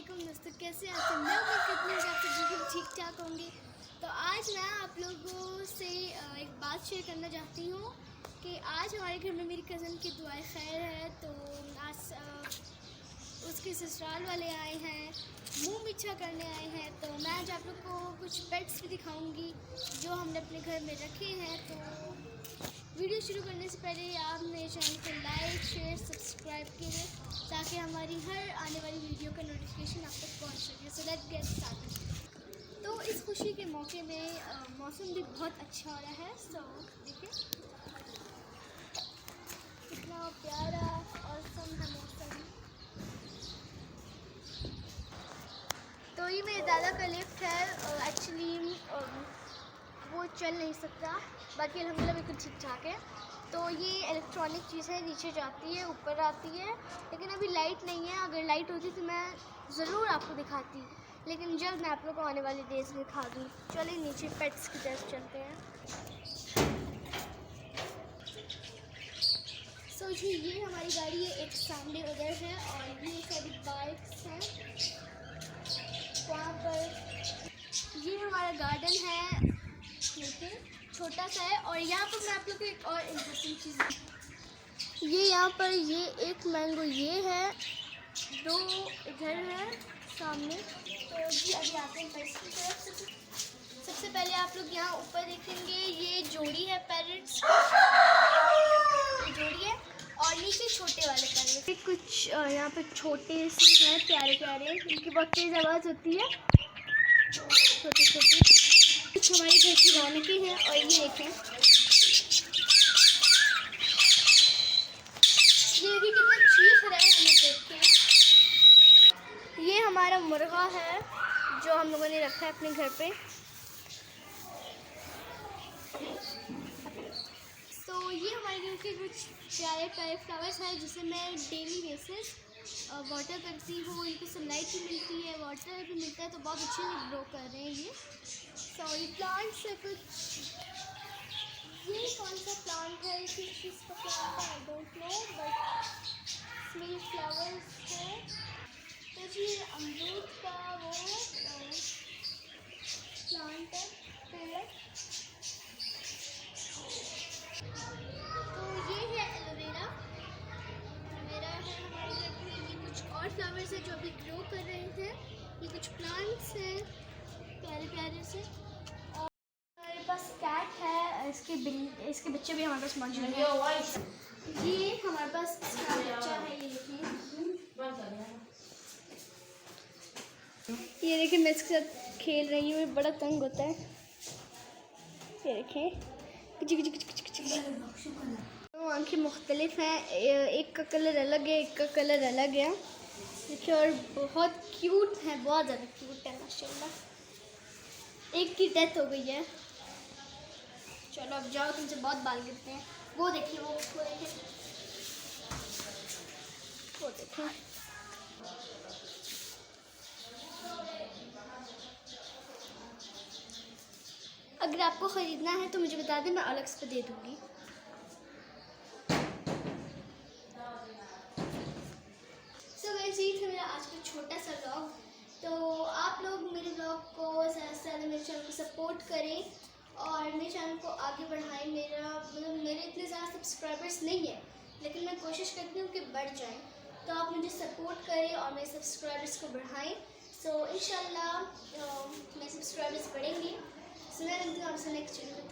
वालेकुम दोस्तों, कैसे हैं आप सब? मैं उम्मीद करती हूँ कि आप सब बिल्कुल ठीक ठाक होंगे। तो आज मैं आप लोगों से एक बात शेयर करना चाहती हूँ कि आज हमारे घर में मेरी कज़न की दुआ खैर है। तो आज उसके ससुराल वाले आए हैं, मुँह मीठा करने आए हैं। तो मैं आज आप लोग को कुछ पेट्स भी दिखाऊँगी जो हमने अपने घर में रखे हैं। तो वीडियो शुरू करने से पहले आप मेरे चैनल को लाइक, शेयर, सब्सक्राइब कीजिए ताकि हमारी हर आने वाली वीडियो का नोटिफिकेशन आप तक पहुंच सके। So let's get started. तो इस खुशी के मौके में मौसम भी बहुत अच्छा हो रहा है। सो देखिए कितना प्यारा औसम है मौसम। तो ये मेरे दादा का लिफ्ट है। एक्चुअली वो चल नहीं सकता, बाकी अल्हम्दुलिल्लाह बिल्कुल ठीक ठाक है। तो ये इलेक्ट्रॉनिक चीज़ है, नीचे जाती है ऊपर आती है, लेकिन अभी लाइट नहीं है। अगर लाइट होती तो मैं ज़रूर आपको दिखाती, लेकिन जल्द मैं आप लोग को आने वाली डेज में दिखा दूँ। चलिए नीचे पेट्स की तरफ चलते हैं। सो जी ये हमारी गाड़ी है, एक सामने उधर है और ये सारी बाइक्स हैं वहाँ पर। ये हमारा गार्डन है, देखिए छोटा सा है। और यहाँ पर मैं आप लोग को एक और इंटरेस्टिंग चीज़, ये यहाँ पर ये एक मैंगो ये है, दो इधर है सामने। तो जी अभी आते हैं पेट्स की तरफ। सबसे पहले आप लोग यहाँ ऊपर देखेंगे, ये जोड़ी है पैरट्स, ये जोड़ी है। और नीचे छोटे वाले पैरट्स कुछ यहाँ पे छोटे से हैं, प्यारे प्यारे, इनकी बहुत तेज़ आवाज़ होती है, छोटे छोटे। कुछ हमारी घर की रौनकें हैं। और ये देखें, ये भी कितना चीख रहा है हमें देख के। ये हमारा मुर्गा है जो हम लोगों ने रखा है अपने घर पे। तो ये हमारे घर के कुछ प्यारे प्यारे फ्लावर्स हैं जिसे मैं डेली बेसिस वाटर करती हूँ। इनको सनलाइट भी मिलती है, वाटर भी मिलता है, तो बहुत अच्छे से ग्रो कर रहे हैं ये। सो ये प्लांट्स है कुछ, ये कौन सा प्लांट है, किस चीज़ का प्लांट है आई डोंट नो, बट इसमें फ्लावर्स है। तो जी अमरूद का वो प्लांट है, पेड़। तो ये है एलोवेरा मेरा है हमारे घर में। ये कुछ और फ्लावर्स है जो अभी ग्रो कर रहे थे। ये कुछ प्लांट्स हैं प्यारे प्यारे से। और हमारे पास कैट है, इसके बच्चे भी हमारे पास मौजूद हैं। ये हमारे पास इसका बच्चा है, ये देखिए मैं इसके साथ खेल रही हूँ, ये बड़ा तंग होता है। ये देखें तो आँखें मुख्तलिफ हैं, एक का कलर अलग है, एक का कलर अलग है। देखिए और बहुत क्यूट है, बहुत ज़्यादा क्यूट है माशाल्लाह। एक की डेथ हो गई है। चलो अब जाओ, तुमसे बहुत बाल गिरते हैं। वो देखिए वो देखिए वो देखिए। अगर आपको ख़रीदना है तो मुझे बता दें, मैं अलग से दे दूँगी। सो गाइस ये था मेरा आज का छोटा सा व्लॉग। तो आप लोग मेरे व्लॉग को ज़्यादा से ज़्यादा मेरे चैनल को सपोर्ट करें और मेरे चैनल को आगे बढ़ाएं। मेरे इतने ज़्यादा सब्सक्राइबर्स नहीं है, लेकिन मैं कोशिश करती हूँ कि बढ़ जाएं। तो आप मुझे सपोर्ट करें और मेरे सब्सक्राइबर्स को बढ़ाएं। सो इंशाल्लाह मेरे सब्सक्राइबर्स बढ़ेंगे। सो मैं मिलती हूँ आपसे नेक्स्ट वीडियो में।